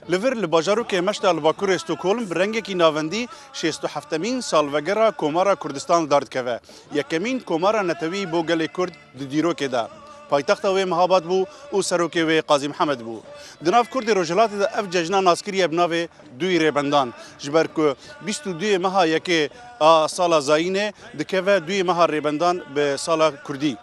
لور لباجاروک مشتا لباکور استوکولم برنگکی ناوندی 67مین سالوگرا کومارا کردستان دارد که یکمین کومارا نتوی بو گل کرد دیروک ده پایتخت و مهابات بو او سروک و قاضی محمد بو دناف کرد روجلات ده اف ججنا ناسکری ابناو دوی ریبندان جبر که 22 ماه یک سال زاینه دکه دوی ماه ریبندان به سال کردی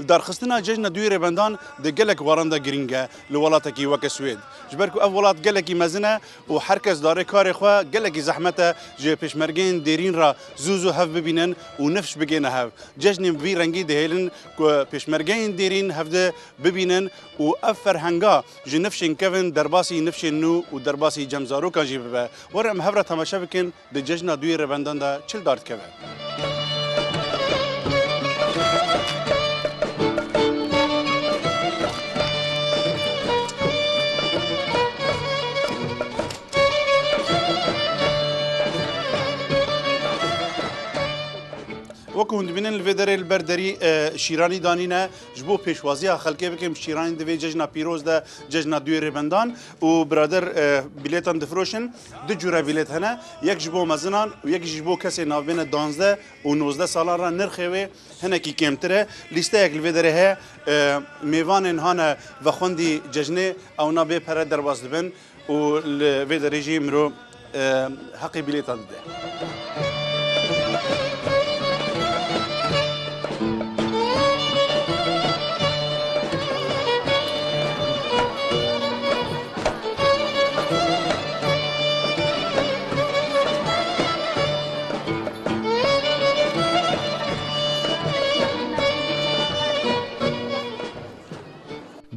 درخستنا ججن دوی ریبندان د گلک وارنده گرینگه لولاتکی وک سوید جبر کو اولات گلکی مزنه و هر کس داره کار خو گلکی زحمت ج پشمرگین دیرین را زوزو هف ببینن و نفش بگینه هف ججن وی رنگی دهلن کو پشمرگین دیرین هفده ببینن و افر هنگا ج نفشن کون درباسی نفشن نو و درباسی جمزارو کاجی به ورم هفره تماشا بکن د ججن دوی ریبندان دا چل دارد که وەکو هەندبینن لەوێ دەرێ لەبەردەری شیرانی دانینە ji بۆ پێشوازیە خەڵکێ بکەم شیرانی دەوێ جەژنا پیرۆزدا جەژنا دوێ ڕێبەندان و برادر بیلێتان دەفرۆشن دو جورە بیلێت هەنە یەک ji بۆ مەزنان و یەکیش بۆ کەسێ ناوبێنە 12 و 19 ساڵان را نرخێوێ هەنێکی کێمترە لیستەیەک لەوێ دەرێ هەیە میوانên هانە vexwendî cejnê ew na bê pere derbas dibin û li vê derê jî mirov heqê bilêtan dide.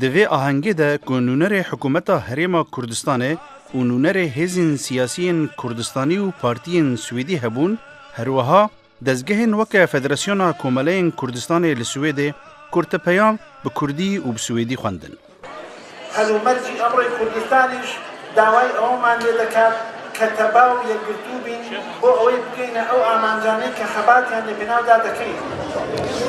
دوی آهنگی ده که نونر حکومت هریما کردستانه و نونر هزین سیاسیین کردستانی و پارتیین سویدی هبون هروها دزگهن وکه فدراسیون کوملین کردستان لسویده کرتپیام به کردی و به سویدی خواندن. هلو مرجی امر کردستانیش دعوای اومان لیدکر كتباو يقرتوبين بو اوي بقينا او امانجاني كخبات يعني بناو دادكين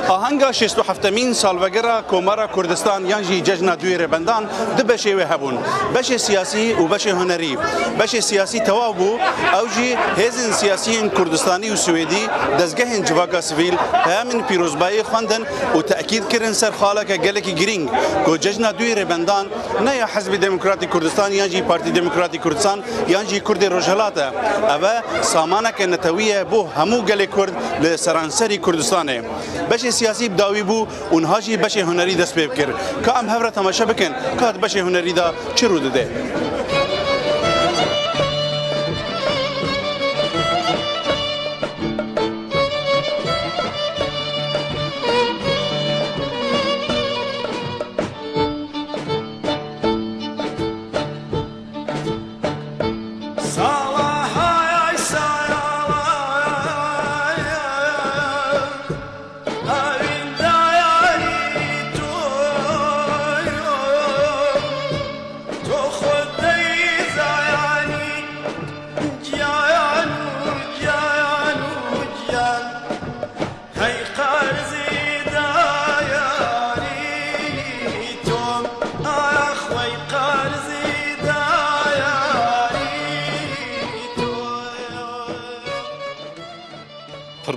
آهنگا 67مین سالوگرا کومارا کردستان یانجی ججنا دوی ربندان دو بشه و هبون بشه سیاسی و بشه هنری بشه سیاسی توابو او جی هزین سیاسیین کردستانی و سویدی دزگهن جواگا سویل همین پیروزبایی خواندن و تأکید کرن سر خالک گلکی گرینگ که ججنا دوی ربندان نه یا حزب دموکراتی کردستان یانجی پارتی دموکراتی کردستان یانجی کرد روجلاته اوه سامانک نتویه بو همو گل کرد لسرانسری کردستانه بشه سیاسی بداوی بو اونها جی بشه هنری دست پی بکر که ام هفره تماشا بکن که بشه هنری دا چی رو داده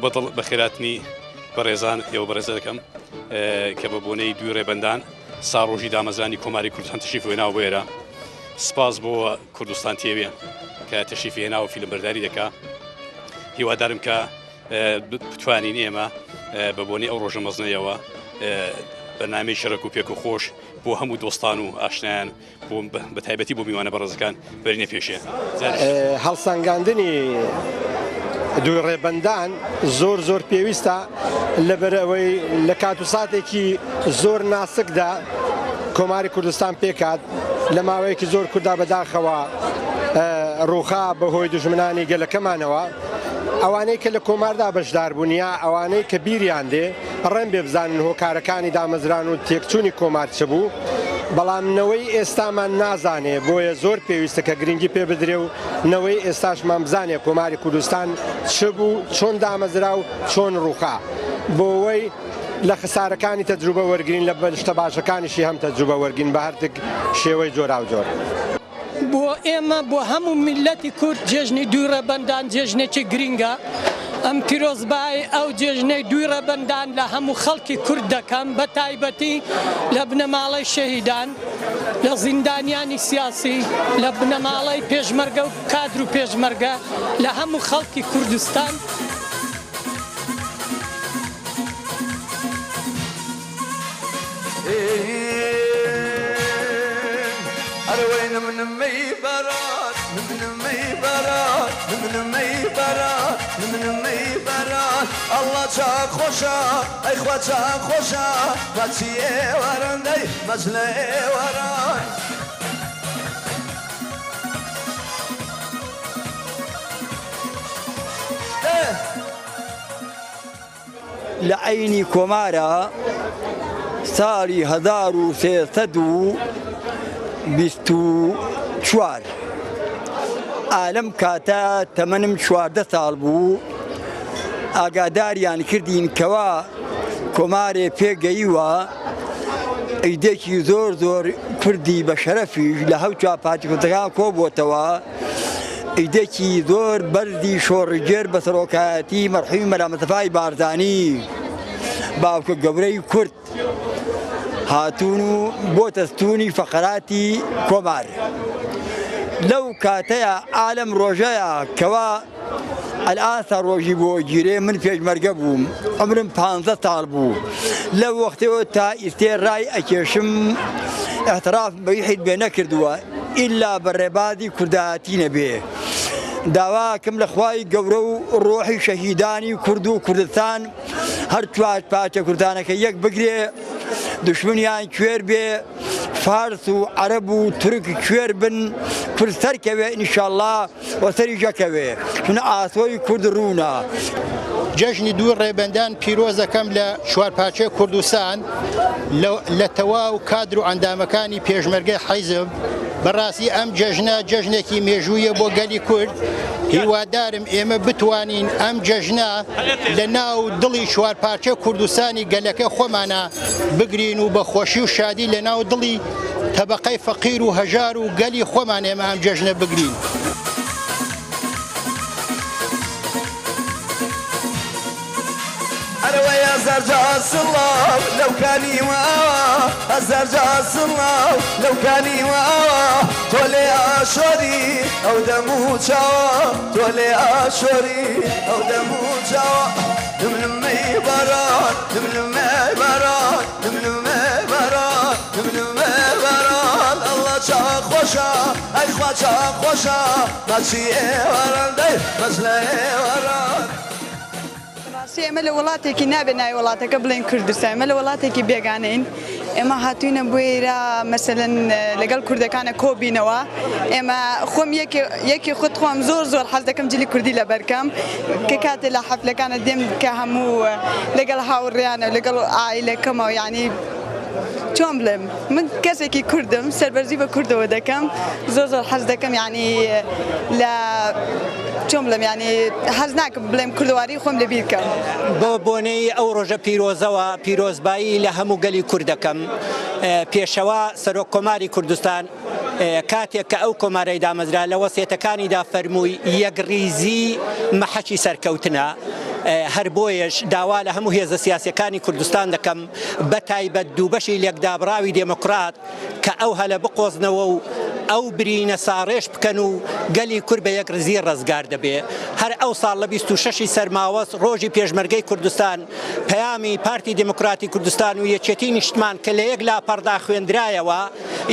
بەڵ بەخێراتنی بەڕێزان ئێوە بەڕێزە دەکەم کە بە بۆنەی دوی ڕێبەندان ساڕۆژی دامەزانی کۆماری کوردستان تەشریف هێناوە بۆ ئێرە سپاس بۆ کوردستان تێوێ کە تەشریف هێناوە فیلمبەرداری دەکا هیوادارم کە بتوانین ئێمە بە بۆنەی ئەو ڕۆژە مەزنەیەوە بەنامەی شەرەک و پێک و خۆش بۆ هەموو دۆستان و ئاشنایان بە تایبەتی بۆ میوانە بەڕێزەکان بەرینە پێشێ هەڵسەنگاندنی دوی ڕێبەندان زۆر پێویستە لەبەرەوەی لە کات و ساتێکی زۆر ناسکدا کۆماری کوردستان پێکات لە ماوەیەکی زۆر کووردا بەداخەوە ڕووخا بەهۆی دوژمنانی گەلەکەمانەوە ئەوانەی کە لە کۆماردا بەشدار بوونیە ئەوانەی کە بیریان دێ ڕێن بێ بزانن هۆکارەکانی دامەزران و تێکچوونی کۆمار چ بوو بەڵام نەوەی ئێستامان نازانێ بۆیە زۆر پێویستە کە گرنگی پێ بدرێ و نەوەی ئێستاشمان بزانێ کۆماری کوردستان چ بوو چۆن دامەزرا و چۆن ڕووخا بۆەوەی لە خسارەکانی تەجروبە وەرگین لە شتە باشەکانیشی هەم تەجروبە وەرگین بە هەرتێک شێوەی جۆرا و جۆر بۆ ئێمە بۆ هەموو میلەتی کورد جێژنی دوی ڕێبەندان جێژنێکی گرینگە ئەم پیرۆزبای ئەو جێژنەی دوی ڕێبەندان لە هەموو خەڵکی کورد دەکەم بە تایبەتی لە بنەماڵەی شەهیدان لە زیندانیانی سیاسی لە بنەماڵەی پێشمەرگە و کادر و پێشمەرگە لە هەموو خەڵکی کوردستان الله چاک خوشا ای خوا چاک خوشا بچی ورندی مجله ورای لعینی کۆمارە ساڵی 1324 ئالەم کاتە تەمەنم 14 ساڵ بوو ئاگاداریان کردین کەوا کۆمارێ پێگەیوە ئەیدێکی زۆر زۆر کوردی بە شەرەفیش لە هەوچا پارتیکۆتەکان کۆبووتەوە ئەیدێکی زۆر بەردی شۆڕجێر بە سەرۆکایەتی مەرحوومی مەلا مەستەفای بارزانی باوکە گەورەی کورد هاتوون و بۆ تەستوونی فەقەراتی کۆمار لەو کاتەیە ئالەم ڕۆژەیە کەوا ئەلئاسا ڕۆژی بۆ گیرێ من پێشمەرگە بووم عمرم 15 ساڵ بوو لەو وەختەوە تا ئیستێ ڕای ئەکێشم احتراف بەیحید بێ نەکردووە ئیلا بەڕێبازی کوردایەتی نەبێ داواکەم لە خوای گەورە و ڕۆحی شەهیدانی کورد و کوردستان هەر چوار پارچە کوردستانەکە یەک بگرێ دشمنیان کوێر بێ فارس و عەرەب و تورک کوێر بن کورد سەرکەوێ ئینشاءڵڵا وەسەری ژەکەوێ چونە ئاسۆی کورد ڕوونە جەژنی دوو ڕێبەندان پیرۆز دەکەم لە چوارپارچەی کوردستان لە تەواو کادر و ئەندامەکانی پێشمەرگەی حیزب بەڕاستی ئەم جەژنە جەژنێکی مێژوویە بۆ گەلی کورد هیوادارم ئێمە بتوانین ئەم جەژنە لە ناو دڵی چوارپارچەی کوردستانی گەلەکە خۆمانە بگرین و بە خۆشی و شادی لە ناو دڵی تەبەقەی فەقیر و هەژار و گەلی خۆمان ئێمە ئەم جەژنە بگرین. زرجا سڵاو لەو کانیوە زرجا سڵاو لەو کانیوە تۆ لێ ئاشۆری ئەو دەم و چاوە تۆ لێ ئاشۆری ئەو دەم و چاوە دملمەی بەران دملمەی بەران دملمەی بەران دملمەی بەران ئەڵڵا چاک خۆشە ئەی خوا چاک خۆشە مەچی ئێوەڕەندەی مەجلە ئێوەڕان ئێمە لە وڵاتێکی نابێت ناوی وڵاتەکە بڵێن کوردستان ئێمە لە وڵاتێکی بێگانەین ئێمە هاتوینە بۆیرا مەسەلەن لەگەڵ کوردەکانە کۆبینەوە ئێمە خۆم یەکی خودت خۆم زۆر زۆر حەز دەکەم جلی کوردی لە بەرکەم کە کاتێ لە حەفلەکانە دێم کە هەموو لەگەڵ هاوڕێیانە لەگەڵ ئایلەکەمەوە یعنی چۆن بڵێم من کەسێکی کوردم سەربەرزی بە کوردەوە دەکەم زۆر زۆر حەز دەکەم یعنی لە چۆن بڵێم یعنی حەز ناکەم بڵێم کوردەواری خۆم لەبیر بکەم بۆ بۆنەی ئەو ڕۆژە پیرۆزەوە پیرۆزبایی لە هەموو گەلی کوردەکەم پێشەوە سەرۆک کۆماری کوردستان کاتێک کە ئەو کۆمارەی دامەزرا لە وەسیەتەکانیدا فەرمووی یەکریزی مەحەکی سەرکەوتنە هەر بۆیەش داوا لە هەموو هێزە سیاسیەکانی کوردستان دەکەم بە تایبەت دووبەشی لێکدابراوی دێموکرات کە ئەو هەلە بقۆزنەوە و ئەو برینە ساڕێش بکەن و گەلی کورد بە یەکریزی ڕزگار دەبێ هەر ئەو ساڵ لە 26 سەرماوەست ڕۆژی پێشمەرگەی کوردستان پەیامی پارتی دموکراتی کوردستان و یەکێتی نیشتمان کە لە یەک لاپەڕدا خوێندرایەوە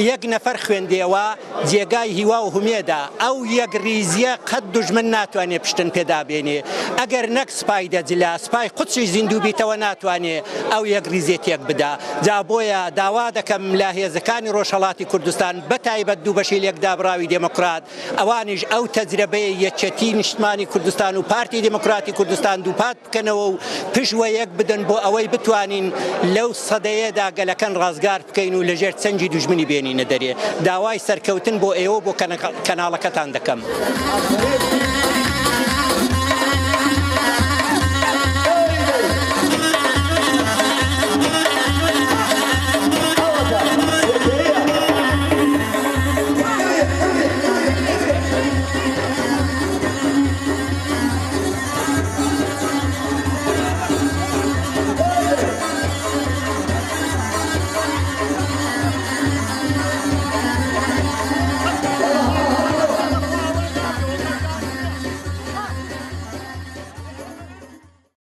یەک نەفەر خوێندیەوە جێگای هیوا و هومێدا ئەو یەکریزیە قەت دوژمن ناتوانێت پشتن پێدا بێنێ ئەگەر نەک سپای دەجلا سپای قوچی زیندوو بیتەوە ناتوانێت ئەو یەکریزیە تێک بدا جا بۆیە داوا دەکەم لە هێزەکانی ڕۆژهەڵاتی کوردستان بە تایبەت دووبەشی لێکدابراوی دێموکرات ئەوانیش ئەو تەجربەیە یەکێتی نیشتمانی کوردستان و پارتی دموکراتی کوردستان دووپات بکەنەوە و پشوە یەک بدەن بۆ ئەوەی بتوانین لەو سەدەیەدا گەلەکەن ڕازگار بکەین و لەژێر چەنجی دوژمنی بێنینە دەرێ داوای سەرکەوتن بۆ ئێوە بۆ کەناڵەکەتان دەکەم.